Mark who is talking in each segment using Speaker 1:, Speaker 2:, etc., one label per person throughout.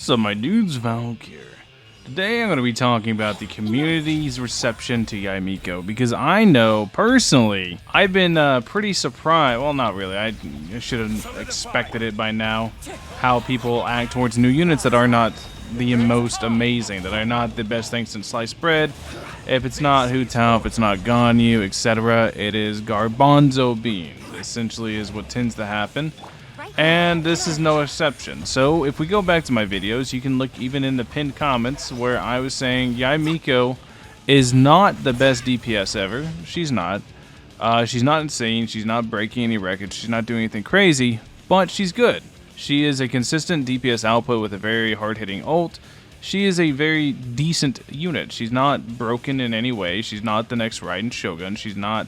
Speaker 1: So my dude's Valkyrja. Today I'm going to be talking about the community's reception to Yae Miko because I know personally I've been pretty surprised. Well, not really. I should have expected it by now. How people act towards new units that are not the most amazing, that are not the best thing since sliced bread. If it's not Hu Tao, if it's not Ganyu, etc., it is garbanzo beans. Essentially, is what tends to happen. And this is no exception. So if we go back to my videos, you can look even in the pinned comments where I was saying Yae Miko is not the best DPS ever. She's not. She's not insane. She's not breaking any records. She's not doing anything crazy, but she's good. She is a consistent DPS output with a very hard-hitting ult. She is a very decent unit. She's not broken in any way. She's not the next Raiden Shogun. She's not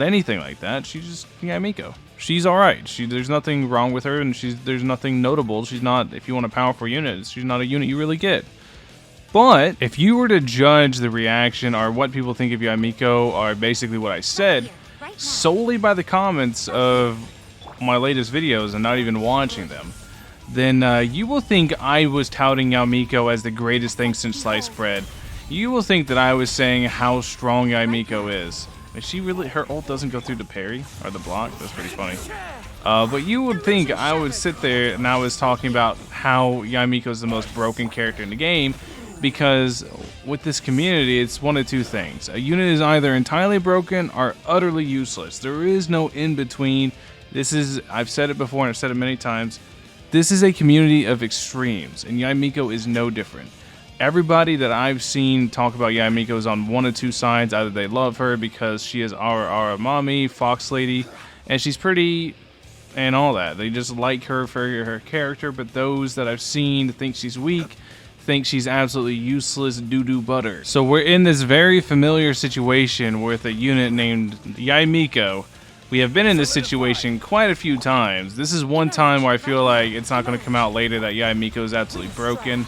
Speaker 1: anything like that. She's just Yae Miko. She's alright. There's nothing wrong with her, and there's nothing notable. She's not, if you want a powerful unit, she's not a unit you really get. But if you were to judge the reaction or what people think of Yae Miko, or basically what I said, solely by the comments of my latest videos and not even watching them, then you will think I was touting Yae Miko as the greatest thing since sliced bread. You will think that I was saying how strong Yae Miko is. Is she really? Her ult doesn't go through the parry or the block? That's pretty funny. But you would think I would sit there and I was talking about how Yae Miko is the most broken character in the game, because with this community, it's one of two things. A unit is either entirely broken or utterly useless. There is no in between. I've said it before and I've said it many times. This is a community of extremes, and Yae Miko is no different. Everybody that I've seen talk about Yae Miko is on one of two sides. Either they love her because she is our mommy, Fox Lady, and she's pretty and all that. They just like her for her character, but those that I've seen think she's weak, think she's absolutely useless doo-doo butter. So we're in this very familiar situation with a unit named Yae Miko. We have been in this situation quite a few times. This is one time where I feel like it's not going to come out later that Yae Miko is absolutely broken.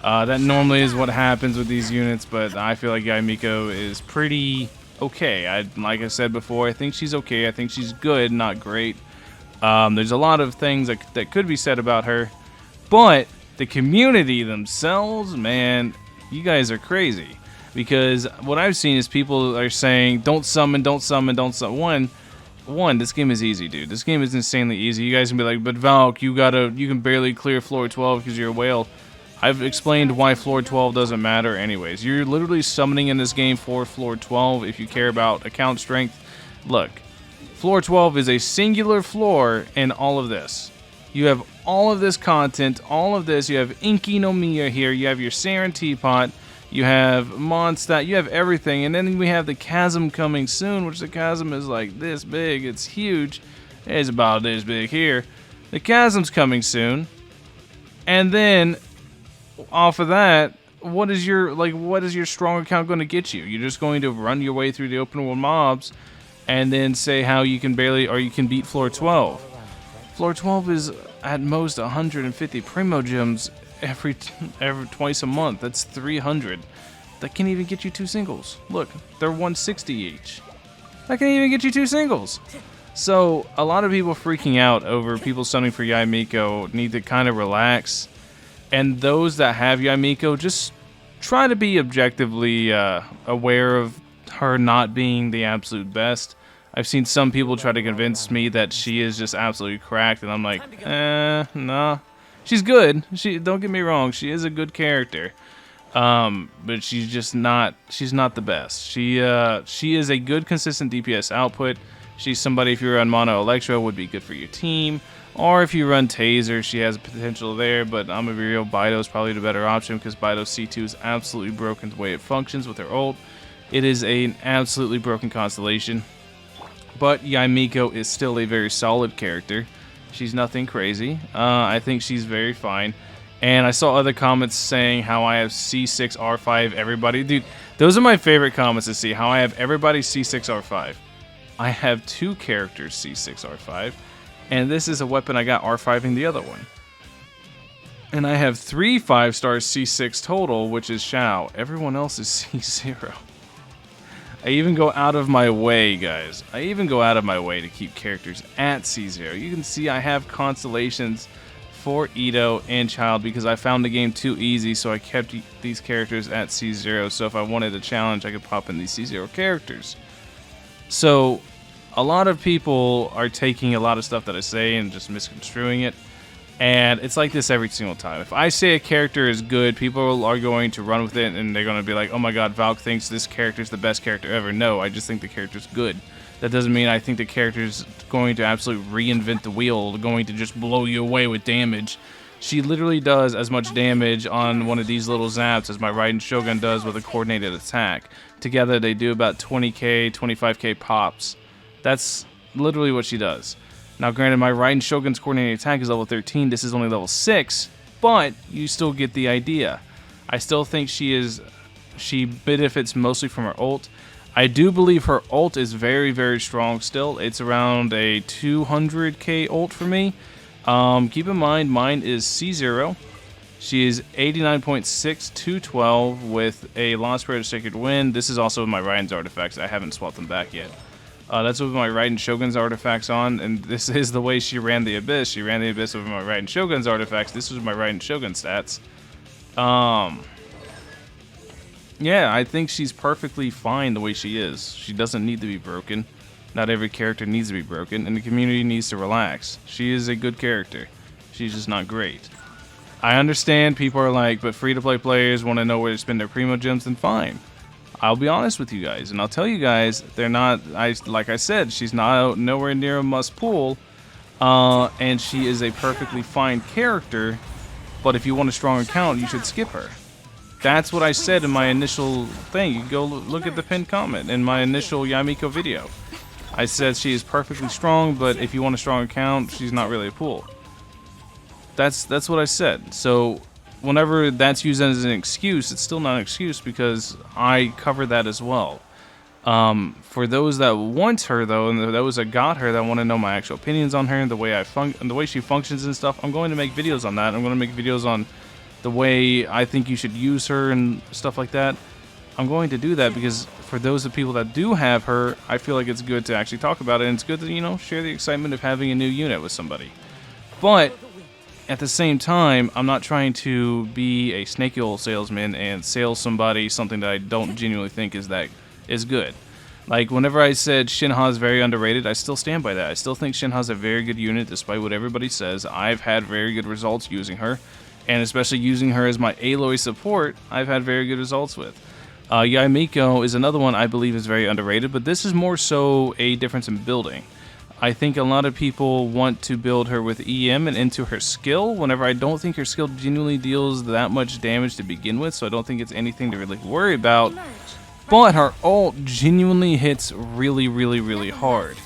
Speaker 1: That normally is what happens with these units, but I feel like Yae Miko is pretty okay. Like I said before, I think she's okay. I think she's good, not great. There's a lot of things that could be said about her, but the community themselves, man, you guys are crazy. Because what I've seen is people are saying, don't summon, don't summon, don't summon. One, this game is easy, dude. This game is insanely easy. You guys can be like, but Valk, you can barely clear floor 12 because you're a whale. I've explained why floor 12 doesn't matter anyways. You're literally summoning in this game for floor 12 if you care about account strength. Look, floor 12 is a singular floor in all of this. You have all of this content, all of this. You have Inki no Miya here. You have your Saren Teapot. You have Mondstadt. You have everything. And then we have the Chasm coming soon, which the Chasm is like this big. It's huge. It's about this big here. The Chasm's coming soon. And then off of that, what is your strong account going to get you? You're just going to run your way through the open world mobs and then say how you can you can beat floor 12. Floor 12 is at most 150 primo gems every twice a month. That's 300. That can't even get you two singles. Look, they're 160 each. That can't even get you two singles. So a lot of people freaking out over people summoning for Yae Miko need to kind of relax. And those that have Yae Miko, just try to be objectively aware of her not being the absolute best. I've seen some people try to convince me that she is just absolutely cracked, and I'm like, nah. She's good. Don't get me wrong, she is a good character. But she's not the best. She is a good, consistent DPS output. She's somebody, if you run Mono Electro, would be good for your team. Or if you run Taser, she has potential there, but I'm gonna be real, Baido is probably the better option because Baido C2 is absolutely broken the way it functions with her ult. It is an absolutely broken constellation. But Yae Miko is still a very solid character. She's nothing crazy. I think she's very fine. And I saw other comments saying how I have C6 R5 everybody. Dude, those are my favorite comments to see, how I have everybody C6 R5. I have two characters C6 R5. And this is a weapon I got R5ing the other one. And I have 3 5-star C6 total, which is Shao. Everyone else is C0. I even go out of my way, guys. I even go out of my way to keep characters at C0. You can see I have constellations for Ito and Child because I found the game too easy, so I kept these characters at C0. So if I wanted a challenge, I could pop in these C0 characters. So a lot of people are taking a lot of stuff that I say and just misconstruing it. And it's like this every single time. If I say a character is good, people are going to run with it and they're going to be like, oh my god, Valk thinks this character is the best character ever. No, I just think the character's good. That doesn't mean I think the character's going to absolutely reinvent the wheel, going to just blow you away with damage. She literally does as much damage on one of these little zaps as my Raiden Shogun does with a coordinated attack. Together they do about 20k, 25k pops. That's literally what she does. Now granted, my Raiden Shogun's coordinated attack is level 13, this is only level 6, but you still get the idea. I still think she benefits mostly from her ult. I do believe her ult is very, very strong still. It's around a 200k ult for me. Keep in mind, mine is C0. She is 89.6, 212 with a Lost Prayer to Sacred Wind. This is also with my Raiden's artifacts. I haven't swapped them back yet. That's with my Raiden Shogun's artifacts on, and this is the way she ran the Abyss. She ran the Abyss with my Raiden Shogun's artifacts. This was my Raiden Shogun stats. Yeah, I think she's perfectly fine the way she is. She doesn't need to be broken. Not every character needs to be broken, and the community needs to relax. She is a good character. She's just not great. I understand people are like, but free-to-play players want to know where to spend their Primo Gems, then fine. I'll be honest with you guys, and I'll tell you guys, they're not, like I said, she's not nowhere near a must pull, and she is a perfectly fine character, but if you want a strong account, you should skip her. That's what I said in my initial thing. You can go look at the pinned comment in my initial Yae Miko video. I said she is perfectly strong, but if you want a strong account, she's not really a pull. That's what I said. So whenever that's used as an excuse, it's still not an excuse because I cover that as well. For those that want her though, and those that got her that want to know my actual opinions on her and the way she functions and stuff, I'm going to make videos on that. I'm going to make videos on the way I think you should use her and stuff like that. I'm going to do that because for those of people that do have her, I feel like it's good to actually talk about it, and it's good to, you know, share the excitement of having a new unit with somebody. But at the same time, I'm not trying to be a snaky old salesman and sell somebody something that I don't genuinely think is good. Like, whenever I said Shinha is very underrated, I still stand by that. I still think Shinha is a very good unit, despite what everybody says. I've had very good results using her, and especially using her as my Aloy support, I've had very good results with. Yae Miko is another one I believe is very underrated, but this is more so a difference in building. I think a lot of people want to build her with EM and into her skill, whenever I don't think her skill genuinely deals that much damage to begin with, so I don't think it's anything to really worry about. But her ult genuinely hits really, really, really hard.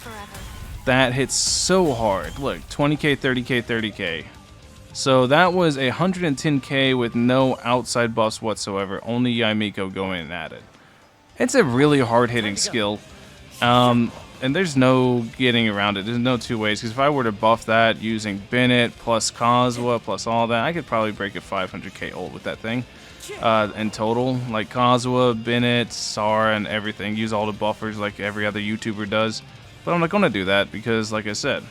Speaker 1: That hits so hard. Look, 20k, 30k, 30k. So that was 110k with no outside buffs whatsoever, only Yae Miko going at it. It's a really hard-hitting skill. And there's no getting around it. There's no two ways. Because if I were to buff that using Bennett plus Kazuha plus all that, I could probably break a 500k ult with that thing in total. Like Kazuha, Bennett, Sara, and everything. Use all the buffers like every other YouTuber does. But I'm not going to do that because, like I said,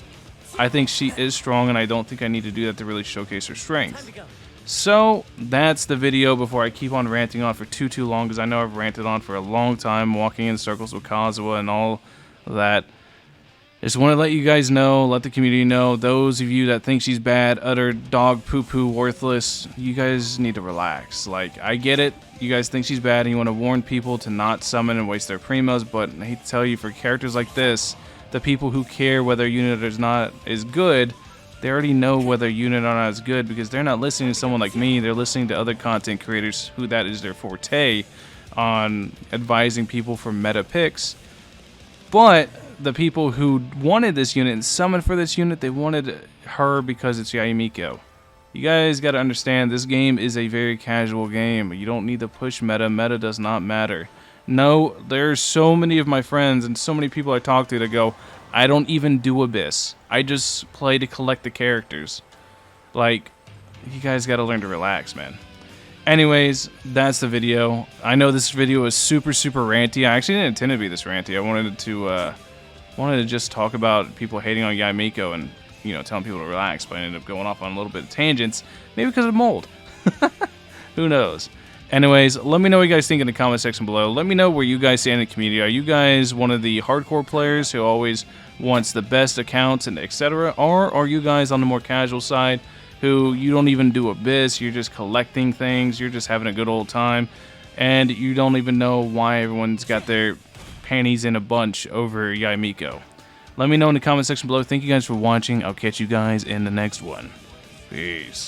Speaker 1: I think she is strong, and I don't think I need to do that to really showcase her strength. So that's the video before I keep on ranting on for too long, because I know I've ranted on for a long time, walking in circles with Kazuha and all that. Just want to let you guys know, let the community know, those of you that think she's bad, utter dog poo-poo worthless, you guys need to relax. Like, I get it, you guys think she's bad and you want to warn people to not summon and waste their primos, but I hate to tell you, for characters like this, the people who care whether a unit is not is good, they already know whether a unit or not is good because they're not listening to someone like me, they're listening to other content creators who that is their forte on advising people for meta picks. But the people who wanted this unit and summoned for this unit, they wanted her because it's Yae Miko. You guys got to understand, this game is a very casual game. You don't need to push meta. Meta does not matter. No, there's so many of my friends and so many people I talk to that go, I don't even do Abyss. I just play to collect the characters. Like, you guys got to learn to relax, man. Anyways, that's the video. I know this video is super ranty. I actually didn't intend to be this ranty. I wanted to just talk about people hating on Yae Miko, and telling people to relax, but I ended up going off on a little bit of tangents, maybe because of mold. Who knows? Anyways, let me know what you guys think in the comment section below. Let me know where you guys stand in the community. Are you guys one of the hardcore players who always wants the best accounts and etc., or are you guys on the more casual side who you don't even do abyss, you're just collecting things, you're just having a good old time, and you don't even know why everyone's got their panties in a bunch over Yae Miko? Let me know in the comment section below. Thank you guys for watching. I'll catch you guys in the next one. Peace.